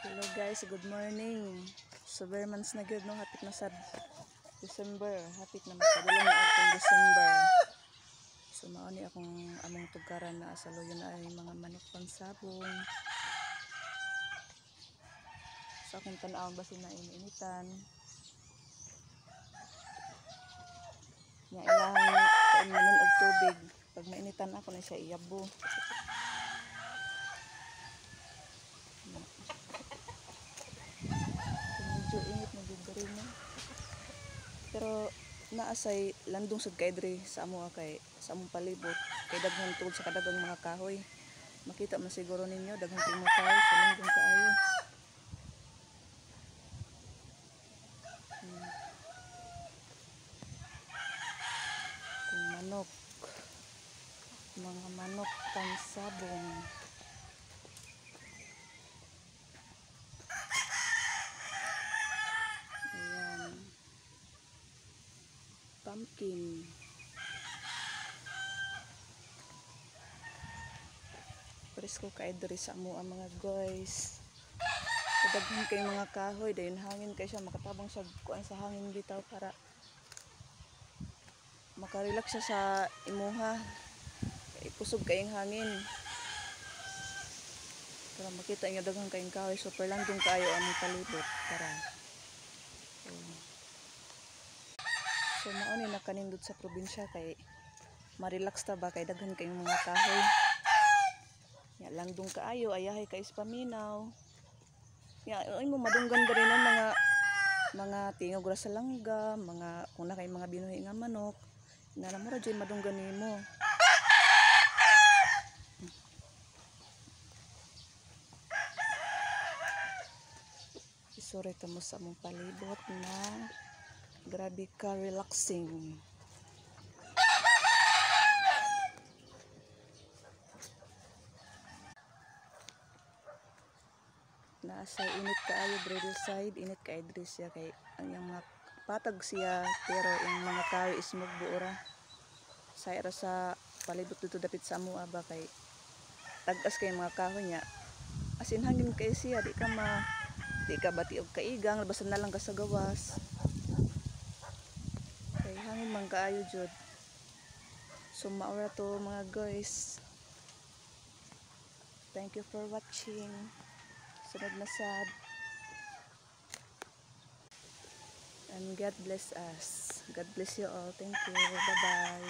Hello guys, good morning. Supermans na gyud no, hapit na sa December, hapit na magpadulong na atong December. So mao ni akong among tugaran na sa loyo na ay mga manok pansabong. Sa akong tan-awon basin na initan. Nya ilang kainon og tubig. Pag mainitan ako na siya iyabo. Medyo init na gid na. Pero naasay landong sad kay diri sa amo kay sa among palibot kay daghan tungod sa kadagang mga kahoy. Makita man siguro ninyo daghang mga kahoy sa landong kaayo. Kung manok, mga manok pansabong. Ayan. Pumpkin. Presko kay diri sa amo ang mga guys. Daghan kay mga kahoy dayon hangin kay siya makatabang siya kuan sa hangin bitaw para makarelax siya sa imuha. Ipusog kayong hangin. Para makita niyo daghan kayong kahoy super landong kayo ang palibot para so mao ni nakanindot sa probinsya kay ma-relax ta ba kay daghan kayong mga kahoy. Ya landong kaayo ayahay kay paminaw. Ya ay mo madunggan diri ng mga tingog ra sa langga, mga kung na kay mga binuhi nga manok. Inanamura jud madunggan nimo. Isore ta mo sa mong palibot na grabe ka relaxing. Naasay init kaayo bridal side, init kay diri siya kay ang yang mga patag siya pero yung mga kahoy is mugbuora. Say ra sa palibot dito dapit sa amo ba kay tagas kay mga kahoy nya. Asin hangin kay siya di ka bati og kaigang basan na lang ka sa gawas. Kay hangin man kaayo jud. So maura to mga guys. Thank you for watching. Sunod na sad. And God bless us. God bless you all. Thank you. Bye-bye.